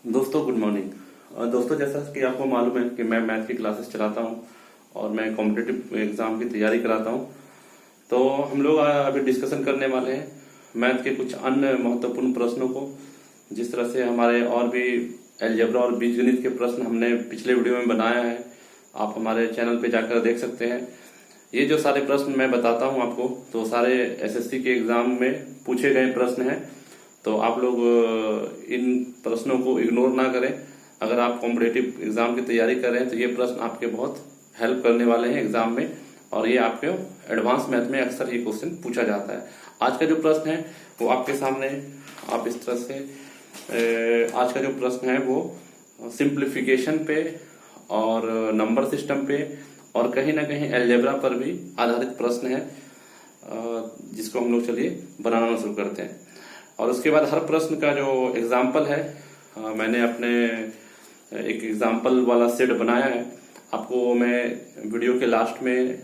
दोस्तों good morning. दोस्तों जैसा कि आपको मालूम है कि मैं मैथ की क्लासेस चलाता हूं और मैं कॉम्पिटिटिव एग्जाम की तैयारी कराता हूं। तो हम लोग अभी डिस्कशन करने वाले हैं मैथ के कुछ अन्य महत्वपूर्ण प्रश्नों को। जिस तरह से हमारे और भी अलजेब्रा और बीजगणित के प्रश्न हमने पिछले वीडियो में बनाया है, आप हमारे चैनल पे जाकर देख सकते हैं। ये जो सारे प्रश्न मैं बताता हूं आपको, तो सारे एसएससी के एग्जाम में पूछे गए प्रश्न हैं। तो आप लोग इन प्रश्नों को इग्नोर ना करें। अगर आप कॉम्पिटिटिव एग्जाम की तैयारी कर रहे हैं तो ये प्रश्न आपके बहुत हेल्प करने वाले हैं एग्जाम में, और ये आपके एडवांस मैथ में अक्सर ये क्वेश्चन पूछा जाता है। आज का जो प्रश्न है वो आपके सामने, आप इस तरह से आज का जो प्रश्न है वो सिंप्लीफिकेशन पे और नंबर सिस्टम पे और कहीं ना कहीं अलजेब्रा पर भी आधारित प्रश्न है, जिसको हम लोग चलिए बनाना शुरू करते हैं। और उसके बाद हर प्रश्न का जो एग्जाम्पल है, मैंने अपने एक एग्जाम्पल वाला सेट बनाया है। आपको मैं वीडियो के लास्ट में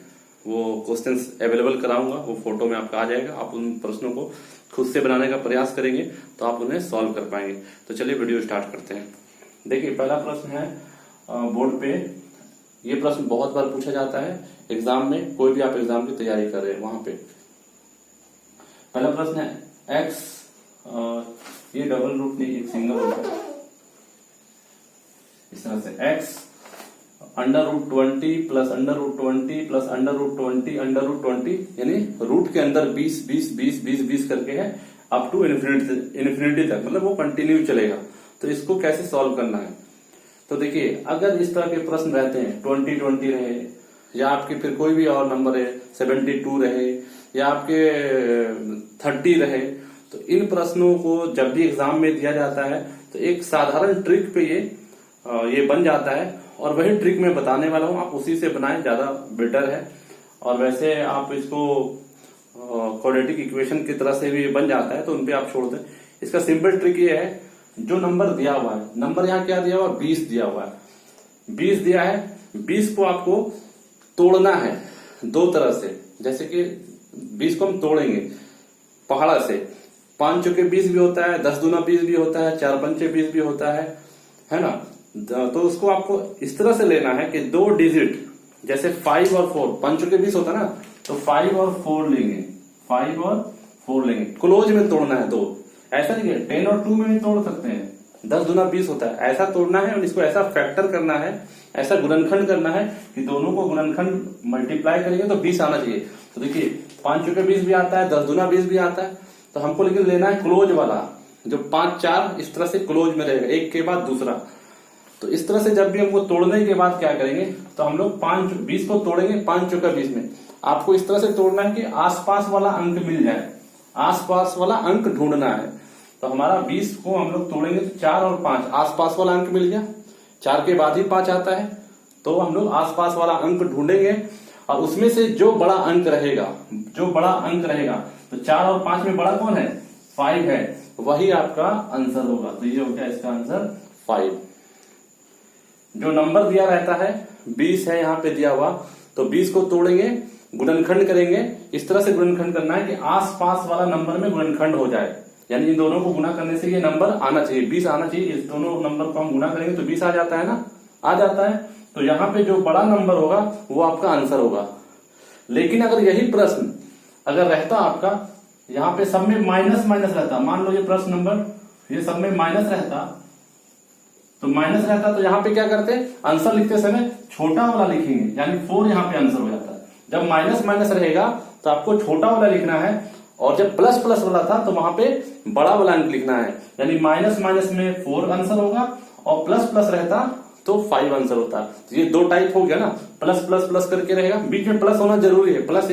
वो क्वेश्चंस अवेलेबल कराऊंगा, वो फोटो में आपका आ जाएगा। आप उन प्रश्नों को खुद से बनाने का प्रयास करेंगे तो आप उन्हें सॉल्व कर पाएंगे। तो चलिए वीडियो स्टार्ट करते हैं। देखिए पहला प्रश्न है बोर्ड पे। ये प्रश्न बहुत बार पूछा जाता है एग्जाम में, कोई भी आप एग्जाम की तैयारी कर रहे हैं वहां पे। पहला प्रश्न है x, ये डबल रूट नहीं, एक सिंगल रूट है। इस तरह से x under root 20 plus under root 20 plus under root 20 under root 20, यानी रूट के अंदर 20 20 20 20 20 करके है अप टू इन्फिनिटी तक, मतलब वो कंटिन्यू चलेगा। तो इसको कैसे सॉल्व करना है? तो देखिए, अगर इस तरह के प्रश्न रहते हैं 20 20 रहे, या आपके फिर कोई भी और नंबर है 72 रहे, या आपके 30 रहे, तो इन प्रश्नों को जब भी एग्जाम में दिया जाता है तो एक साधारण ट्रिक पे ये बन जाता है, और वही ट्रिक मैं बताने वाला हूं। आप उसी से बनाएं, ज्यादा बेटर है। और वैसे आप इसको क्वाड्रेटिक इक्वेशन की तरह से भी बन जाता है, तो उनपे आप छोड़ दें। इसका सिंपल ट्रिक ये है, जो नंबर दिया हुआ है, नंबर यहाँ क्या दिया हुआ है, 20 दिया हुआ है। 20 दिया है, 20 को आपको तोड़ना है दो तरह से। जैसे कि 20 को हम तोड़ेंगे पहाड़ा से, 5 चौके 20 भी होता है, 10 दूना 20 भी होता है, 4 पंचे 20 भी होता है ना। तो उसको आपको इस तरह से लेना है कि दो डिजिट, जैसे 5 और 4, 5 चौके 20 होता है ना, तो 5 और 4 लेंगे, 5 और 4 लेंगे, क्लोज में तोड़ना है दो। ऐसा नहीं है 10 और 2 में भी तोड़ सकते हैं, 10 दूना 20 होता है, ऐसा तोड़ना है। और इसको ऐसा फैक्टर करना है, ऐसा गुणनखंड करना है कि दोनों को गुणनखंड मल्टीप्लाई करेंगे तो 20 आना चाहिए। तो देखिए 5 चौके 20 भी आता है, 10 दूना 20 भी आता है। तो हमको लेकिन लेना है क्लोज वाला, जो 5 4 इस तरह से क्लोज में रहेगा, एक के बाद दूसरा। तो इस तरह से जब भी हमको तोड़ने के बाद क्या करेंगे, तो हम लोग 20 को तोड़ेंगे 5 चौका 20 में। आपको इस तरह से तोड़ना है कि आसपास वाला अंक मिल जाए, आसपास वाला अंक ढूंढना है। तो हमारा 20 को हम लोग तोड़ेंगे तो 4 और 5, आसपास वाला अंक मिल गया, 4 के बाद ही 5 आता है। तो हम लोग आसपास वाला अंक ढूंढेंगे, और उसमें से जो बड़ा अंक रहेगा, तो 4 और 5 में बड़ा कौन है, 5 है, वही आपका आंसर होगा। तो ये हो गया इसका आंसर 5। जो नंबर दिया रहता है 20 है यहाँ पे दिया हुआ, तो 20 को तोड़ेंगे, गुणनखंड करेंगे। इस तरह से गुणनखंड करना है कि आसपास वाला नंबर में गुणनखंड हो जाए, यानी इन दोनों को गुना करने से ये नंबर आना चाहिए, 20 आना चाहिए। इस दोनों नंबर को हम गुना करेंगे तो 20 आ जाता है ना, आ जाता है। तो यहाँ पे जो बड़ा नंबर होगा वो आपका आंसर होगा। लेकिन अगर यही प्रश्न अगर रहता आपका, यहाँ पे सब में माइनस माइनस रहता, मान लो ये प्रश्न नंबर, ये सब में माइनस रहता, तो माइनस रहता तो यहाँ पे क्या करते, आंसर लिखते समय छोटा वाला लिखेंगे, यानी 4 यहाँ पे आंसर हो जाता है। जब माइनस माइनस रहेगा तो आपको छोटा वाला लिखना है, और जब प्लस प्लस वाला था तो वहां पे बड़ा वाला अंक लिखना है, यानी माइनस माइनस में 4 आंसर होगा, और प्लस प्लस रहता तो 5 आंसर होता। तो ये दो टाइप हो गया ना, प्लस प्लस प्लस करके रहेगा, बीच में प्लस होना जरूरी है, प्लस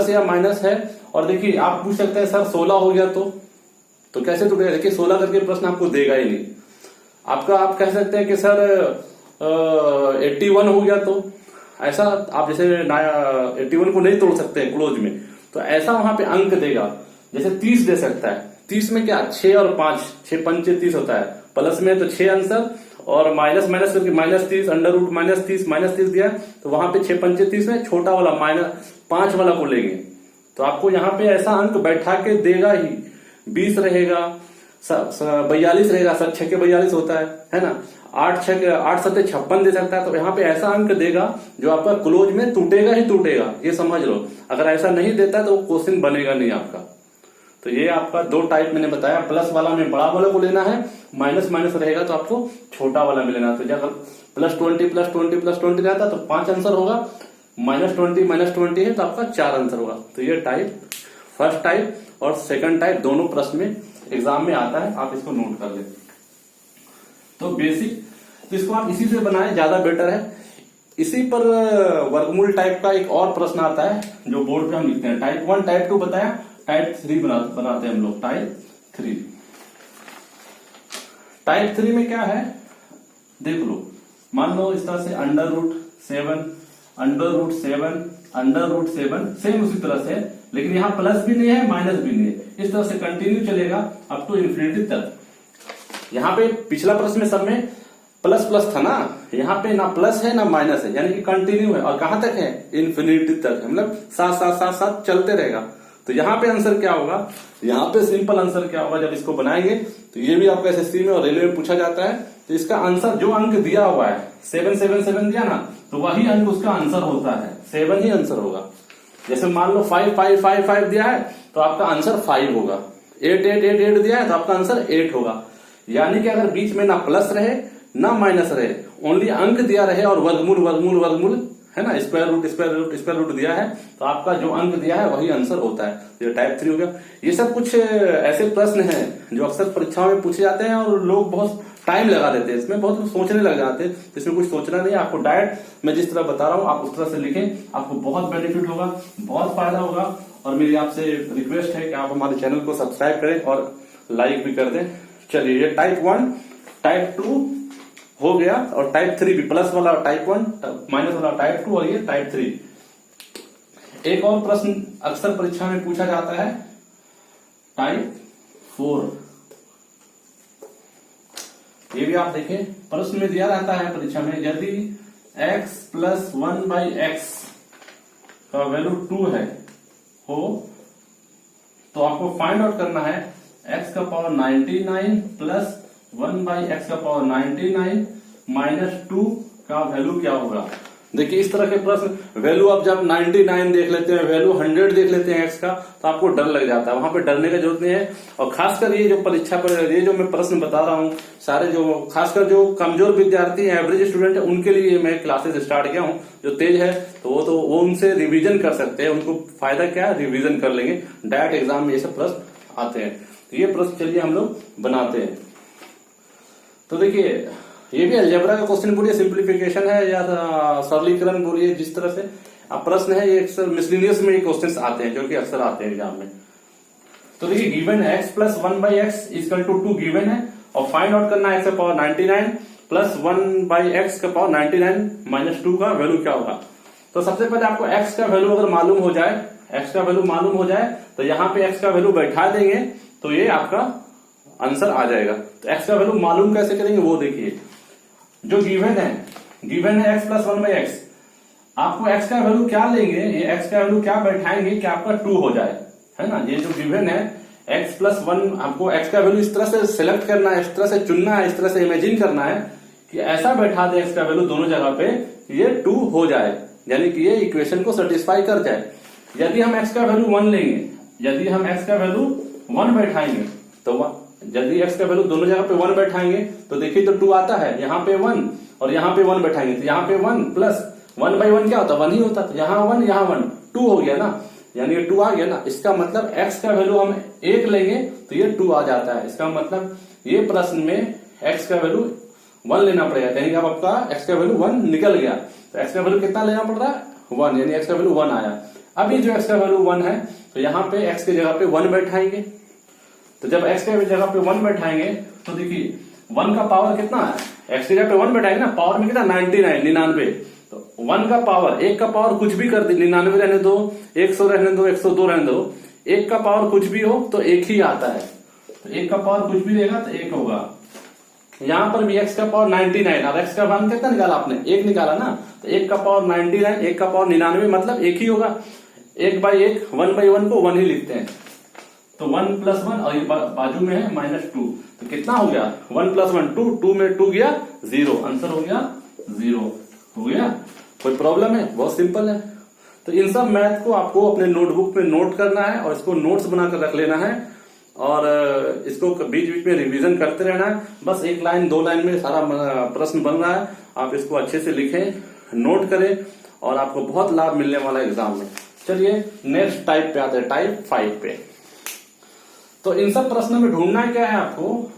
या माइनस है। और देखिए आप पूछ सकते हैं सर 16 हो गया तो कैसे टूटेगा? देखिए 16 करके प्रश्न आपको देगा ही नहीं आपका। आप कह सकते हैं कि सर 81 हो गया, तो ऐसा आप जैसे 81 को नहीं तोड़ सकते हैं क्लोज में, तो ऐसा वहां पे अंक देगा। जैसे 30 दे सकता है, 30 में क्या 6 और 5, 6 पंचे 30 होता है, प्लस में तो 6 आंसर, और माइनस माइनस करके -30 अंडर रूट -30 दिया, तो वहां पे 6 पंचे 30 में छोटा वाला -5 वाला को लेंगे। तो आपको यहाँ पे ऐसा अंक बैठा के देगा ही, 20 रहेगा, 42 रहेगा, 7 छक्के 42 होता है ना। 8 सत्ते 56 दे सकता है। तो यहाँ पे ऐसा अंक देगा जो आपका क्लोज में टूटेगा ही टूटेगा, ये समझ लो। अगर ऐसा नहीं देता तो क्वेश्चन बनेगा नहीं आपका। तो ये आपका दो टाइप मैंने बताया। प्लस वाला में बड़ा वाले को लेना है, माइनस माइनस रहेगा तो आपको छोटा वाला में लेना है। तो जब +20 रहता तो 5 आंसर होगा, -20 है तो आपका 4 आंसर होगा। तो ये टाइप, फर्स्ट टाइप और सेकंड टाइप दोनों प्रश्न में एग्जाम में आता है, आप इसको नोट कर ले। तो बेसिक, तो इसको आप इसी से बनाए ज्यादा बेटर है। इसी पर वर्गमूल टाइप का एक और प्रश्न आता है जो बोर्ड पे हम लिखते हैं। टाइप 1, टाइप 2 बताया, टाइप 3 बनाते हैं हम लोग। टाइप 3, टाइप 3 में क्या है देख लो। मान लो इस तरह से √7 सेम उसी तरह से, लेकिन यहाँ प्लस भी नहीं है माइनस भी नहीं है। इस तरह से कंटिन्यू चलेगा अप टू इन्फिनिटी तक। यहाँ पे पिछला प्रश्न में सब में प्लस प्लस था ना, यहाँ पे ना प्लस है ना माइनस है, यानी कि कंटिन्यू है। और कहां तक है? इन्फिनिटी तक, मतलब साथ चलते रहेगा। तो यहाँ पे आंसर क्या होगा? यहाँ पे सिंपल आंसर क्या होगा जब इसको बनाएंगे? तो ये भी आपका एसएससी में और रेलवे में पूछा जाता है। तो इसका आंसर जो अंक दिया हुआ है 777 दिया ना, तो वही अंक उसका आंसर होता है, 7 ही आंसर होगा। जैसे मान लो 5 दिया है तो आपका आंसर 5 होगा। 8 दिया है तो आपका आंसर 8 होगा। यानी कि अगर बीच में ना प्लस रहे ना माइनस रहे, ओनली अंक दिया रहे और वर्गमूल है ना, स्क्वायर रूट दिया है, तो आपका जो अंक दिया है वही आंसर होता है। तो ये टाइप 3 हो गया। ये सब कुछ ऐसे प्रश्न हैं जो अक्सर परीक्षाओं में पूछे जाते हैं और लोग बहुत टाइम लगा देते हैं इसमें, बहुत लोग सोचने लग जाते हैं। इसमें कुछ सोचना नहीं है आपको। डायरेक्ट मैं जिस तरह बता रहा हूँ आप उस तरह से लिखें, आपको बहुत बेनिफिट होगा, बहुत फायदा होगा। और मेरी आपसे रिक्वेस्ट है कि आप हमारे चैनल को सब्सक्राइब करें और लाइक भी कर दें। चलिए, ये टाइप 1, टाइप 2 हो गया, और टाइप 3 भी, प्लस वाला टाइप 1, माइनस वाला टाइप 2 और ये टाइप 3। एक और प्रश्न अक्सर परीक्षा में पूछा जाता है, टाइप 4। ये भी आप देखें, प्रश्न में दिया रहता है परीक्षा में, यदि x + 1/x का वैल्यू 2 है हो तो आपको फाइंड आउट करना है x का पावर 99 प्लस 1/x का पावर 99 माइनस 2 का वैल्यू क्या होगा। देखिए इस तरह के प्रश्न, वैल्यू आप जब 99 देख लेते हैं, वैल्यू 100 देख लेते हैं x का, तो आपको डर लग जाता है। वहां पे डरने की जरूरत नहीं है। और खासकर ये जो परीक्षा पर ये जो मैं प्रश्न बता रहा हूँ, सारे जो खासकर जो कमजोर विद्यार्थी हैं, एवरेज स्टूडेंट है, उनके लिए मैं क्लासेस स्टार्ट किया हूँ। जो तेज है तो वो उनसे रिविजन कर सकते हैं। उनको फायदा क्या है, रिविजन कर लेंगे। डायरेक्ट एग्जाम में ये सब प्रश्न आते हैं। तो ये प्रश्न चलिए हम लोग बनाते हैं। तो देखिए, ये भी अलजेब्रा का क्वेश्चन बोलिए, सिंप्लीफिकेशन है या सरलीकरण बोलिए, जिस तरह से अब प्रश्न है, ये अक्सर मिसलिनियस में क्वेश्चन आते हैं जो कि अक्सर आते हैं एग्जाम में। तो देखिए, गिवन है x + 1/x = 2 गिवन है, और फाइंड आउट करना है x का पावर 99 प्लस 1/x का पावर 99 माइनस 2 का वैल्यू क्या होगा। तो सबसे पहले आपको x का वैल्यू अगर मालूम हो जाए, x का वैल्यू मालूम हो जाए तो यहाँ पे x का वैल्यू बैठा देंगे तो ये आपका आंसर आ जाएगा। तो x का वैल्यू मालूम कैसे करेंगे वो देखिए। जो गिवन है x + 1/x, आपको x का वैल्यू क्या लेंगे, ये x का वैल्यू क्या बैठाएंगे कि आपका 2 हो जाए, है ना। ये जो गिवन है x + 1, आपको x का वैल्यू इस तरह से सिलेक्ट करना है, इस तरह से चुनना है, इस तरह से इमेजिन करना है कि ऐसा बैठा दे x का वैल्यू दोनों जगह पे, ये 2 हो जाए, यानी कि ये इक्वेशन को सेटिस्फाई कर जाए। यदि हम x का वैल्यू 1 लेंगे, यदि हम x का वैल्यू 1 बैठाएंगे, तो यदि x का वैल्यू दोनों जगह पे 1 बैठाएंगे तो देखिए तो 2 आता है, यहाँ पे 1 और यहाँ पे 1 बैठाएंगे तो यहाँ पे 1 प्लस 1/1 क्या होता है, 1 ही होता। तो यहाँ 1 यहाँ 1, 2 हो गया ना, यानी ये 2 आ गया ना। इसका मतलब x का वैल्यू हम 1 लेंगे तो ये 2 आ जाता है। इसका मतलब ये प्रश्न में x का वैल्यू 1 लेना पड़ेगा, यानी कि अब आपका x का वैल्यू 1 निकल गया। तो x का वैल्यू कितना लेना पड़ रहा है, 1, यानी x का वैल्यू 1 आया। अभी जो x का वैल्यू 1 है तो यहाँ पे x की जगह पे 1 बैठाएंगे। तो जब x के जगह पे 1 बैठाएंगे तो देखिए 1 का पावर कितना है, x की जगह पे 1 बैठाएंगे ना, पावर में कितना 99। तो 1 का पावर, 1 का पावर कुछ भी कर दे, 99 रहने दो, 100 रहने दो, 102 रहने दो, 1 का पावर कुछ भी हो तो 1 ही आता है। तो 1 का पावर कुछ भी रहेगा तो 1 होगा। यहाँ पर भी x का पावर 99 और x का मान कितना निकाला आपने, 1 निकाला ना। तो 1 का पावर 99, 1 का पावर 99 मतलब 1 ही होगा। 1/1, 1/1 को 1 ही लिखते हैं। तो तो 1 + 1 और ये बाजू में है -2, तो कितना हो गया 1 + 1 2, 2 में 2 गया 0, आंसर हो गया 0 हो गया। कोई प्रॉब्लम है? बहुत सिंपल है। तो इन सब मैथ को आपको अपने नोटबुक में नोट करना है और इसको नोट्स बनाकर रख लेना है और इसको बीच बीच में रिवीजन करते रहना है। बस 1 लाइन 2 लाइन में सारा प्रश्न बन रहा है, आप इसको अच्छे से लिखें, नोट करें और आपको बहुत लाभ मिलने वाला है एग्जाम में। चलिए नेक्स्ट टाइप पे आते हैं, टाइप 5 पे। तो इन सब प्रश्नों में ढूंढना क्या है आपको,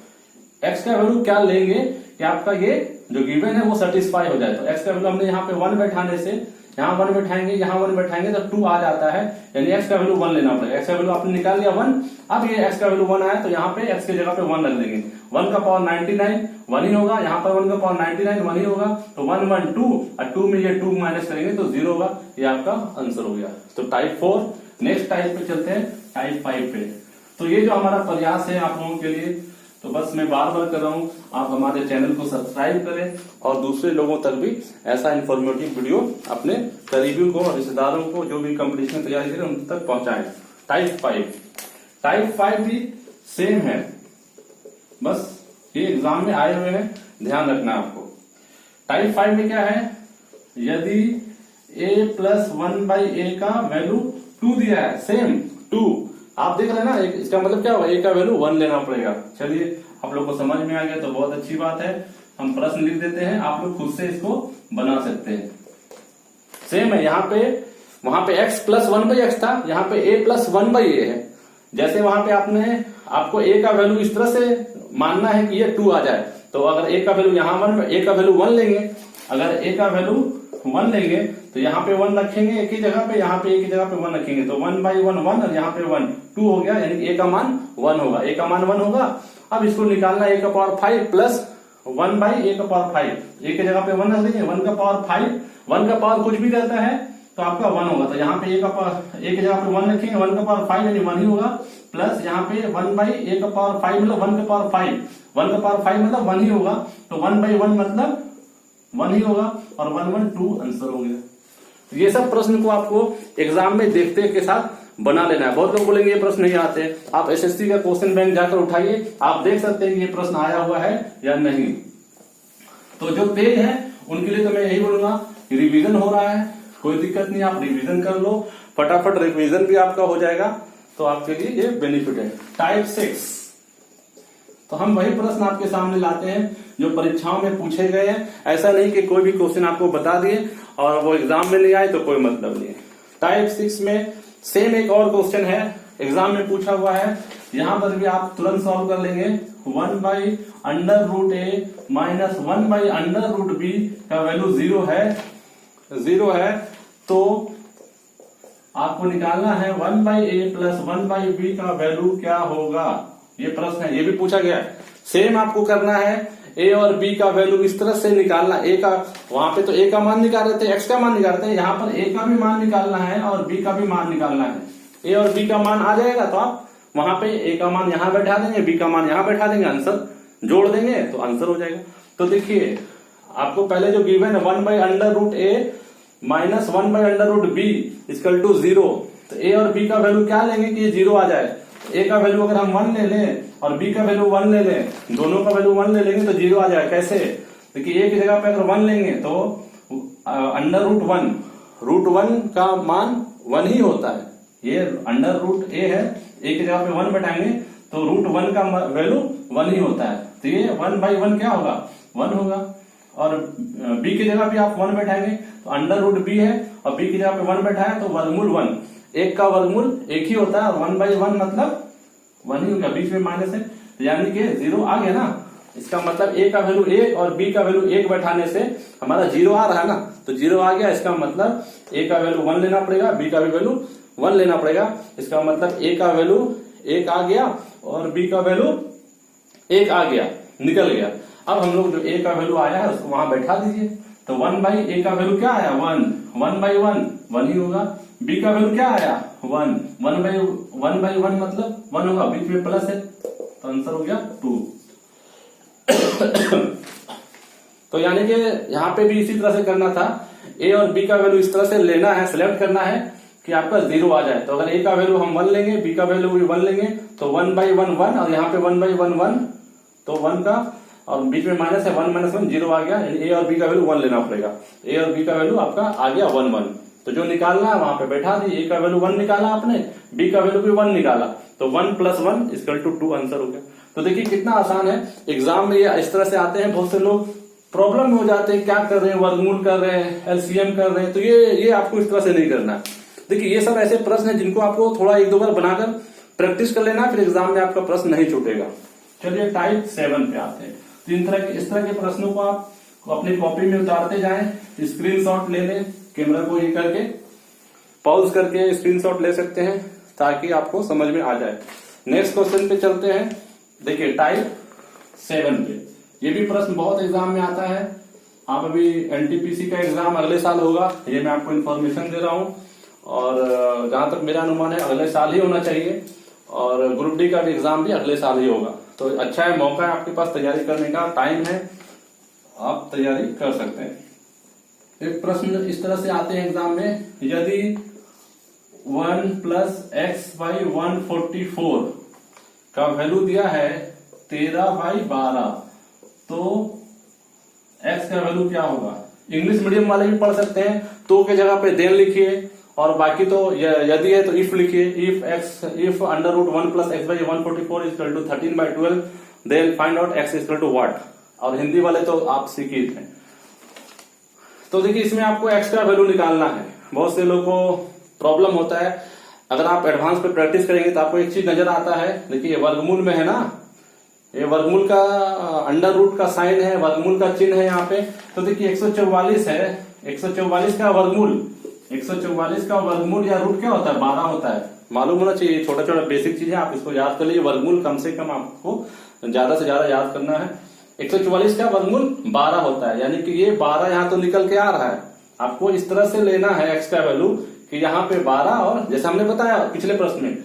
x का वैल्यू क्या लेंगे कि आपका ये जो गिवन है वो सेटिस्फाई हो जाए। तो x का वैल्यू हमने यहाँ पे 1 बैठाने से, यहाँ 1 बैठाएंगे, यहाँ 1 बैठाएंगे तो 2 आ जाता है, यानी x का वैल्यू 1 लेना पड़ेगा। x का वैल्यू आपने निकाल लिया 1, अब ये x का वैल्यू 1 आया तो यहाँ पे x की जगह पे 1 रख देंगे। 1 का पावर 99 1 ही होगा, यहाँ पर 1 का पावर 99 1 ही होगा, तो 1 1 2 और 2 में ये 2 माइनस करेंगे तो 0 होगा। ये आपका आंसर हो गया। तो टाइप 4। नेक्स्ट टाइप पे चलते हैं, टाइप 5 पे। तो ये जो हमारा प्रयास है आप लोगों के लिए, तो बस मैं बार बार कर रहा हूं, आप हमारे चैनल को सब्सक्राइब करें और दूसरे लोगों तक भी ऐसा इंफॉर्मेटिव वीडियो अपने करीबियों को और रिश्तेदारों को जो भी कंपटीशन तैयारी करें उन तक पहुंचाएं। टाइप 5 भी सेम है, बस ये एग्जाम में आए हुए हैं, ध्यान रखना आपको। टाइप 5 में क्या है, यदि a + 1/a का वैल्यू 2 दिया है, सेम 2, आप देख रहे हैं ना, इसका मतलब क्या होगा, a का वैल्यू 1 लेना पड़ेगा। चलिए आप लोग को समझ में आ गया तो बहुत अच्छी बात है। हम प्रश्न लिख देते हैं, आप लोग खुद से इसको बना सकते हैं। सेम है, यहाँ पे वहां पे x + 1/x था, यहाँ पे a + 1/a है। जैसे वहां पे आपको a का वैल्यू इस तरह से मानना है कि ये 2 आ जाए, तो अगर a का वैल्यू यहाँ 1, a का वैल्यू 1 लेंगे, अगर a का वैल्यू 1 लेंगे तो यहाँ पे 1 रखेंगे एक ही जगह पे, यहाँ पे एक ही जगह पे 1 रखेंगे, तो 1/1 1 और यहाँ पे 1 2 हो गया, यानी कि a का मान 1 होगा। a का मान 1 होगा। अब इसको निकालना a का पावर 5 प्लस 1/a का पावर 5, a की जगह पे 1 रख देंगे, 1 का पावर 5, 1 का पावर कुछ भी रहता है तो आपका 1 होगा, तो यहाँ पे a की जगह पे 1 रखेंगे, 1 का पावर 5 यानी 1 ही होगा, प्लस यहाँ पे 1/a का पावर 5 मतलब 1 का पावर 5, 1 का पावर 5 मतलब 1 ही होगा, तो 1/1 मतलब 1 ही होगा और 1 1 2 आंसर हो गया। ये सब प्रश्न को आपको एग्जाम में देखते के साथ बना लेना है। बहुत लोग बोलेंगे ये प्रश्न नहीं आते, आप एसएससी का क्वेश्चन बैंक जाकर उठाइए, आप देख सकते हैं कि ये प्रश्न आया हुआ है या नहीं। तो जो तेज है उनके लिए तो मैं यही बोलूंगा, रिवीजन हो रहा है, कोई दिक्कत नहीं, आप रिवीजन कर लो, फटाफट रिवीजन भी आपका हो जाएगा, तो आपके लिए ये बेनिफिट है। टाइप 6, तो हम वही प्रश्न आपके सामने लाते हैं जो परीक्षाओं में पूछे गए हैं। ऐसा नहीं कि कोई भी क्वेश्चन आपको बता दिए और वो एग्जाम में नहीं आए तो कोई मतलब नहीं है। टाइप 6 में सेम एक और क्वेश्चन है, एग्जाम में पूछा हुआ है, यहां पर भी आप तुरंत सॉल्व कर लेंगे। 1/√a - 1/√b का वैल्यू 0 है, तो आपको निकालना है 1/a + 1/b का वैल्यू क्या होगा। ये प्रश्न है, ये भी पूछा गया है। सेम आपको करना है, a और b का वैल्यू इस तरह से निकालना। a का वहां पे तो a का मान निकाल रहे थे, x का मान निकाल रहे थे, यहाँ पर a का भी मान निकालना है और b का भी मान निकालना है। a और b का मान आ जाएगा तो आप वहां पे a का मान यहाँ बैठा देंगे, b का मान यहाँ बैठा देंगे, आंसर जोड़ देंगे तो आंसर हो जाएगा। तो देखिए आपको पहले जो गिवन है 1/√a - 1/√b = 0, तो a और b का वैल्यू क्या लेंगे कि ये 0 आ जाए। a का वैल्यू अगर हम 1 ले लें और b का वैल्यू 1 ले लें, दोनों का वैल्यू 1 ले लेंगे तो 0 आ जाए। कैसे? देखिए a की जगह पे अगर 1 लेंगे तो √1 का मान 1 ही होता है, ये √a है, a की जगह पे 1 बैठाएंगे तो √1 का वैल्यू 1 ही होता है, तो ये 1/1 क्या होगा 1 होगा। और b की जगह पे आप 1 बैठाएंगे तो √b है और b की जगह पे 1 बैठाए तो वर्गमूल 1, 1 का वर्गमूल 1 ही होता है और 1/1 मतलब 1 ही होगा, बीच में माइनस है, तो यानी कि 0 आ गया ना। इसका मतलब a का वैल्यू 1 और b का वैल्यू 1 बैठाने से हमारा 0 आ रहा है ना, तो 0 आ गया। इसका मतलब a का वैल्यू 1 लेना पड़ेगा, b का भी वैल्यू 1 लेना पड़ेगा। इसका मतलब a का वैल्यू 1 आ गया और b का वैल्यू 1 आ गया, निकल गया। अब हम लोग जो a का वैल्यू आया है उसको वहां बैठा दीजिए, तो 1/a का वैल्यू क्या आया 1, 1/1 1 ही होगा। b का वैल्यू क्या आया 1, 1/1 मतलब 1 होगा, बीच में प्लस है तो आंसर हो गया 2। तो यानी कि यहाँ पे भी इसी तरह से करना था, a और b का वैल्यू इस तरह से लेना है, सिलेक्ट करना है कि आपका 0 आ जाए। तो अगर a का वैल्यू हम 1 लेंगे, b का वैल्यू भी 1 लेंगे, तो 1/1 1, और यहाँ पे 1/1 1, तो 1 का, और बीच में माइनस है, 1 - 1 0 आ गया, यानी a और b का वैल्यू 1 लेना पड़ेगा। a और b का वैल्यू आपका आ गया 1 1, तो जो निकालना है वहां पे बैठा दी। a का वैल्यू 1 निकाला आपने, b का वैल्यू भी 1 निकाला, तो 1 + 1 = 2 आंसर हो गया। तो देखिए कितना आसान है। एग्जाम में ये इस तरह से आते हैं, बहुत से लोग प्रॉब्लम में हो जाते हैं, क्या कर रहे हैं, वर्गमूल कर रहे हैं, एलसीएम कर रहे हैं, तो ये आपको इस तरह से नहीं करना। देखिए ये सब ऐसे प्रश्न है जिनको आपको थोड़ा 1-2 बार बनाकर प्रैक्टिस कर लेना, फिर एग्जाम में आपका प्रश्न नहीं छूटेगा। चलिए टाइप 7 पे आते हैं। तो इस तरह के प्रश्नों को आप अपनी कॉपी में उतारते जाएं, स्क्रीनशॉट ले लें, कैमरा को ये करके पॉज करके स्क्रीनशॉट ले सकते हैं ताकि आपको समझ में आ जाए। नेक्स्ट क्वेश्चन पे चलते हैं। देखिए टाइप 7 पे ये भी प्रश्न बहुत एग्जाम में आता है। आप अभी एनटीपीसी का एग्जाम अगले साल होगा, ये मैं आपको इन्फॉर्मेशन दे रहा हूं, और जहां तक मेरा अनुमान है अगले साल ही होना चाहिए, और ग्रुप डी का भी एग्जाम भी अगले साल ही होगा। तो अच्छा है, मौका है आपके पास, तैयारी करने का टाइम है, आप तैयारी कर सकते हैं। एक प्रश्न इस तरह से आते हैं एग्जाम में, यदि 1 + x/144 का वैल्यू दिया है 13/12, तो x का वैल्यू क्या होगा। इंग्लिश मीडियम वाले भी पढ़ सकते हैं, तो के जगह पे देन लिखिए, और बाकी तो यदि है तो इफ लिखिए, if √1 + x/144 = 13/12, then find out x = what। और हिंदी वाले तो आप सीख ही थे। तो देखिए इसमें आपको x का वैल्यू निकालना है। बहुत से लोगों को प्रॉब्लम होता है, अगर आप एडवांस पे प्रैक्टिस करेंगे तो आपको एक चीज नजर आता है। देखिए वर्गमूल में है ना, ये वर्गमूल का अंडर रूट का साइन है, वर्गमूल का चिन्ह है यहाँ पे। तो देखिए 144 है, 144 का वर्गमूल, 144 का वर्गमूल या रूट क्या होता है, 12 होता है। मालूम होना चाहिए, छोटा छोटा बेसिक चीज है, आप इसको याद कर लीजिए। वर्गमूल कम से कम आपको ज्यादा से ज्यादा याद करना है। 144 का वर्गमूल 12 होता है, यानी कि ये 12 यहाँ तो निकल के आ रहा है। आपको इस तरह से लेना है x का वैल्यू कि यहाँ पे 12, और जैसे हमने बताया पिछले प्रश्न में,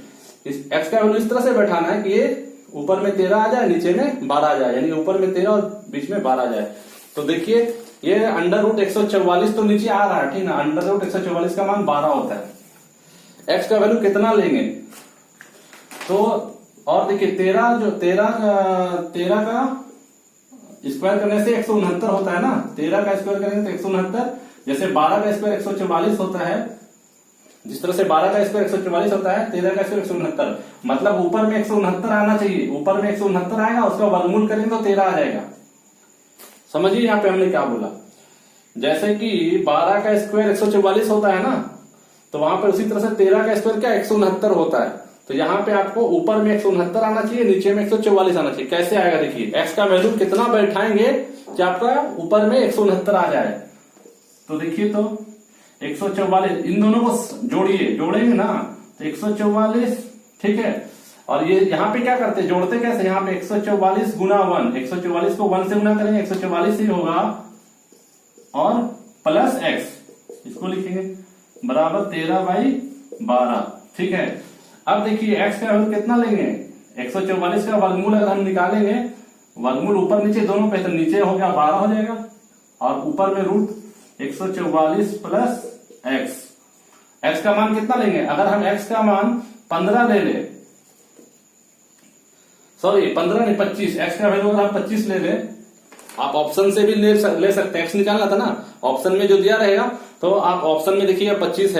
इस x का वैल्यू इस तरह से बैठाना है कि ये ऊपर में 13 आ जाए, नीचे में 12 आ जाए, यानी ऊपर में 13 और बीच में 12 आ जाए। तो देखिए ये √144 तो नीचे आ रहा है, ठीक ना। √144 का मान 12 होता है। x का वैल्यू कितना लेंगे, तो और देखिए 13 का स्क्वायर करने से 169 होता है ना। 13 का स्क्वायर करेंगे तो 169, जैसे 12 का स्क्वायर 144 होता है, जिस तरह से 12 का स्क्वायर 144 होता है, 13 का स्क्वायर 169, मतलब ऊपर में 169 आना चाहिए। ऊपर में 169 आएगा, उसका वर्गमूल करेंगे तो 13 आ जाएगा। समझिए यहाँ पे हमने क्या बोला, जैसे कि 12 का स्क्वायर 144 होता है ना, तो वहां पर उसी तरह से 13 का स्क्वायर क्या 169 होता है। तो यहाँ पे आपको ऊपर में 169 आना चाहिए, नीचे में 144 आना चाहिए। कैसे आएगा देखिए, x का वैल्यू कितना बैठाएंगे कि आपका ऊपर में 169 आ जाए। तो देखिए तो 144, इन दोनों को जोड़ेंगे ना, तो 144, ठीक है। और ये यहाँ पे क्या करते, जोड़ते कैसे, यहाँ पे 144 × 1, 144 को 1 से गुना करेंगे, 144 ही होगा, और प्लस x, इसको लिखेंगे बराबर 13/12, ठीक है। अब देखिए x का वैल्यू कितना लेंगे, 144 का वर्गमूल अगर हम निकालेंगे, वर्गमूल ऊपर नीचे दोनों पे, तो नीचे हो गया 12 हो जाएगा, और ऊपर में रूट 144 प्लस x का मान कितना लेंगे। अगर हम x का मान 15 ले ले, सॉरी 15 नहीं 25, x का वैल्यू अगर हम 25 ले ले, आप ऑप्शन से भी ले सकते हैं। x निकालना था ना, ऑप्शन में जो दिया रहेगा, तो आप ऑप्शन में देखिए 25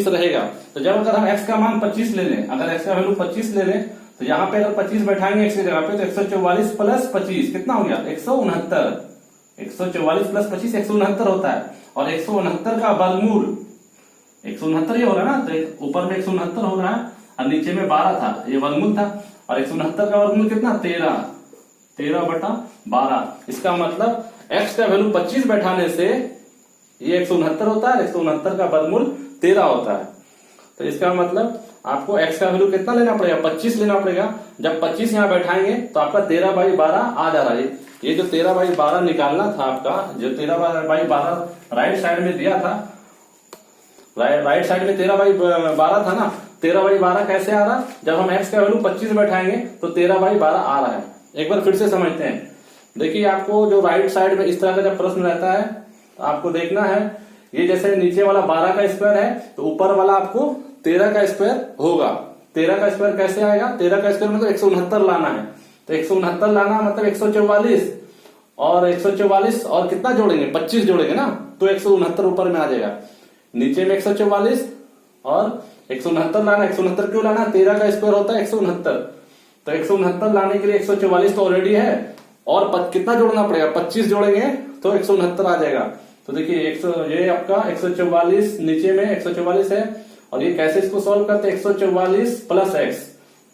रहेगा। तो जब अगर हम x का मान 25 ले लें, अगर x का वैल्यू 25 ले लें, तो यहाँ पे अगर 25 बैठाएंगे x की जगह पे, तो 144 प्लस 25 कितना हो गया, 169। 144 प्लस 25 169 होता है, और 169 का वर्गमूल 169 ही हो रहा है ना, तो ऊपर में 169 हो रहा है, और नीचे में 12 था, ये वर्गमूल था, और 169 का वर्गमूल कितना 13/12। इसका मतलब x का वैल्यू 25 बैठाने से ये 169 होता है, 169 का वर्गमूल 13 होता है। तो इसका मतलब आपको x का वैल्यू कितना लेना पड़ेगा, 25 लेना पड़ेगा। जब 25 यहाँ बैठाएंगे तो आपका 13/12 आ जा रहा है। ये जो 13/12 निकालना था आपका, जो 13/12 राइट साइड में दिया था, राइट साइड में 13/12 था ना, 13/12 कैसे आ रहा, जब हम x का वैल्यू 25 बैठाएंगे तो 13/12 आ रहा है। एक बार फिर से समझते हैं। देखिए आपको जो राइट साइड में इस तरह का जब प्रश्न रहता है, तो आपको देखना है ये जैसे नीचे वाला 12 का स्क्वायर है तो ऊपर वाला आपको 13 का स्क्वायर होगा। 13 का स्क्वायर कैसे आएगा? 13 का स्क्वायर मतलब 169 लाना है, तो 169 लाना मतलब 144 और 144 और कितना जोड़ेंगे? 25 जोड़ेंगे ना, तो 169 ऊपर में आ जाएगा। नीचे में 144 और 169 लाना। 169 क्यों लाना? 13 का स्क्वायर होता है 169, तो 169 लाने के लिए 144 तो ऑलरेडी है और कितना जोड़ना पड़ेगा? 25 जोड़ेंगे तो 169 आ जाएगा। तो देखिए ये आपका 144 नीचे में 144 है और ये कैसे इसको सॉल्व करते हैं? 144 प्लस एक्स,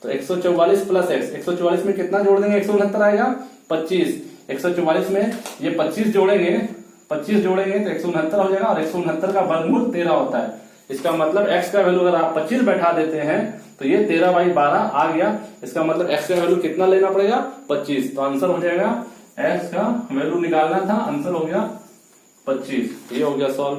तो 144 प्लस एक्स, 144 में कितना जोड़ देंगे? 169 आएगा 25। 144 में ये 25 जोड़ेंगे, 25 जोड़ेंगे तो 169 हो जाएगा और 169 का वर्गमूल 13 होता है। इसका मतलब x का वैल्यू अगर आप 25 बैठा देते हैं तो ये 13/12 आ गया। इसका मतलब x का वैल्यू कितना लेना पड़ेगा? 25। तो आंसर हो जाएगा, x का वैल्यू निकालना था, आंसर हो गया 25। ये हो गया सॉल्व।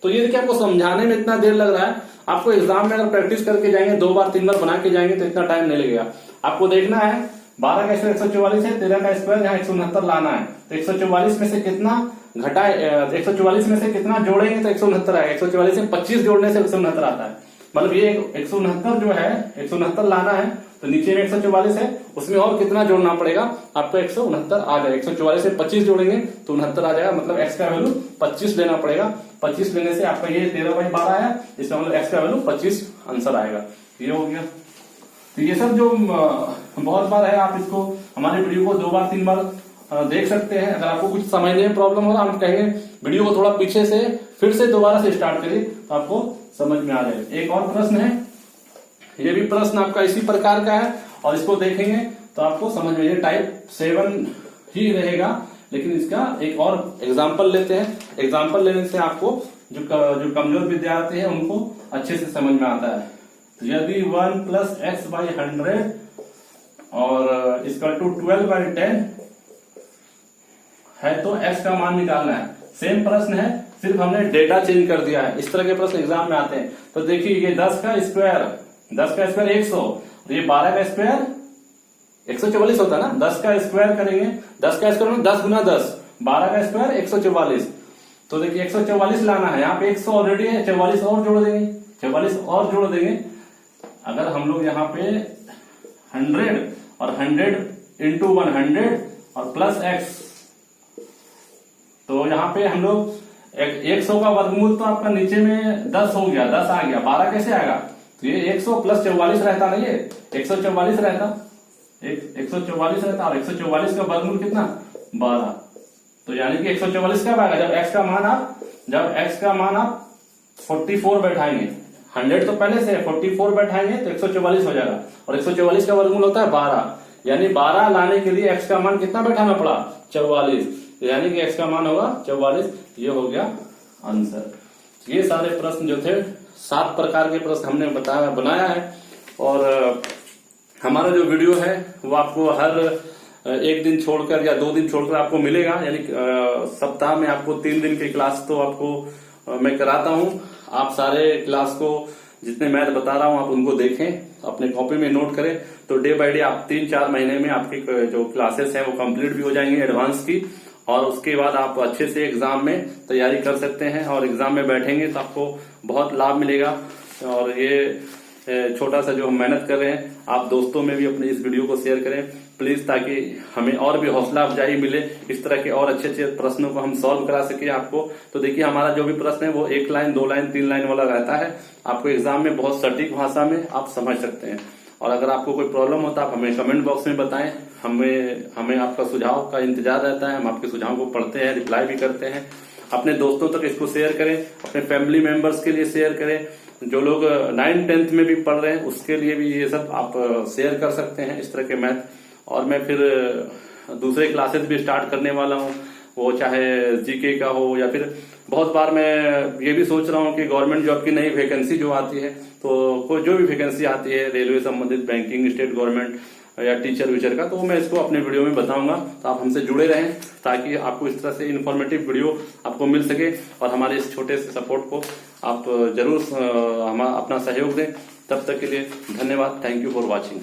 तो ये देखिए आपको समझाने में इतना देर लग रहा है, आपको एग्जाम में अगर प्रैक्टिस करके जाएंगे 2 बार 3 बार बना के जाएंगे तो इतना टाइम नहीं लगेगा। आपको देखना है 12 का स्क्वायर 144 है, 13 का स्क्वायर यहाँ 169 लाना है, तो 144 में से कितना घटाए, 144 में से कितना जोड़ेंगे तो 169 आएगा। 144 से 25 जोड़ने से 169 आता है, मतलब ये 169 जो है 169 लाना है, तो नीचे में 144 है, उसमें और कितना जोड़ना पड़ेगा आपको? 169 आ जाएगा। 144 से 25 जोड़ेंगे तो 69 आ जाएगा, मतलब x का वैल्यू 25 लेना पड़ेगा। 25 लेने से आपका ये 13/12 है, इसका मतलब x का वैल्यू 25 आंसर आएगा। ये हो गया। तो ये सब जो बहुत बार है, आप इसको हमारे वीडियो को 2 बार 3 बार देख सकते हैं। अगर आपको कुछ समझने में प्रॉब्लम होगा, हम कहेंगे वीडियो को थोड़ा पीछे से फिर से दोबारा से स्टार्ट करिए तो आपको समझ में आ जाएगा। एक और प्रश्न है, ये भी प्रश्न आपका इसी प्रकार का है और इसको देखेंगे तो आपको समझ में, ये टाइप 7 ही रहेगा, लेकिन इसका एक और एग्जाम्पल लेते हैं। एग्जाम्पल लेने से आपको जो कमजोर विद्यार्थी है उनको अच्छे से समझ में आता है। यदि 1 + x/100 और इसका 12/10 है तो x का मान निकालना है। सेम प्रश्न है, सिर्फ हमने डेटा चेंज कर दिया है। इस तरह के प्रश्न एग्जाम में आते हैं। तो देखिए ये 10 का स्क्वायर 100, और ये 12 का स्क्वायर 144 होता है ना। 10 का स्क्वायर करेंगे, 10 का स्क्वायर में 10 गुना 10, 12 का स्क्वायर 144। तो देखिए 144 लाना है, यहाँ पे 100 ऑलरेडी है, 44 और जोड़ देंगे, 44 और जोड़ देंगे। अगर हम लोग यहाँ पे 100 और 100 × 100 और प्लस x, तो यहाँ पे हम लोग 100 का वर्गमूल तो आपका नीचे में 10 हो गया, 10 आ गया, 12 कैसे आएगा? तो ये 100 + 44 रहता ना, ये 144 रहता, 144 रहता और 144 का वर्गमूल कितना? 12। तो यानी कि 144 कब आएगा? जब x का मान आप 44 बैठाएंगे। 100 तो पहले से 44 बैठाएंगे तो 144 हो जाएगा, और 144 का वर्गमूल होता है 12, यानी 12 लाने के लिए x का मान कितना बैठाना पड़ा? 44, यानी कि x का मान होगा 44। ये हो गया आंसर। ये सारे प्रश्न जो थे 7 प्रकार के प्रश्न हमने बनाया है, और हमारा जो वीडियो है वो आपको हर 1 दिन छोड़कर या 2 दिन छोड़कर आपको मिलेगा, यानी सप्ताह में आपको 3 दिन की क्लास तो आपको मैं कराता हूँ। आप सारे क्लास को जितने मैथ बता रहा हूँ आप उनको देखें, अपने कॉपी में नोट करें, तो डे बाय डे आप 3-4 महीने में आपकी जो क्लासेस हैं वो कंप्लीट भी हो जाएंगी एडवांस की, और उसके बाद आप अच्छे से एग्जाम में तैयारी कर सकते हैं, और एग्जाम में बैठेंगे तो आपको बहुत लाभ मिलेगा। और ये छोटा सा जो हम मेहनत कर रहे हैं, आप दोस्तों में भी अपने इस वीडियो को शेयर करें प्लीज, ताकि हमें और भी हौसला अफजाई मिले, इस तरह के और अच्छे अच्छे प्रश्नों को हम सॉल्व करा सके आपको। तो देखिए हमारा जो भी प्रश्न है वो 1 लाइन 2 लाइन 3 लाइन वाला रहता है, आपको एग्जाम में बहुत सटीक भाषा में आप समझ सकते हैं। और अगर आपको कोई प्रॉब्लम होता है आप हमें कमेंट बॉक्स में बताएं, हमें आपका सुझाव का इंतजार रहता है। हम आपके सुझाव को पढ़ते हैं, रिप्लाई भी करते हैं। अपने दोस्तों तक इसको शेयर करें, अपने फैमिली मेंबर्स के लिए शेयर करें, जो लोग 9th-10th में भी पढ़ रहे हैं उसके लिए भी ये सब आप शेयर कर सकते हैं इस तरह के मैथ। और मैं फिर दूसरे क्लासेस भी स्टार्ट करने वाला हूँ, वो चाहे जीके का हो या फिर बहुत बार मैं ये भी सोच रहा हूँ कि गवर्नमेंट जॉब की नई वैकेंसी जो आती है, तो कोई जो भी वैकेंसी आती है रेलवे संबंधित, बैंकिंग, स्टेट गवर्नमेंट या टीचर विचर का, तो मैं इसको अपने वीडियो में बताऊंगा। तो आप हमसे जुड़े रहें ताकि आपको इस तरह से इन्फॉर्मेटिव वीडियो आपको मिल सके, और हमारे इस छोटे से सपोर्ट को आप जरूर अपना सहयोग दें। तब तक के लिए धन्यवाद। Thank you for watching.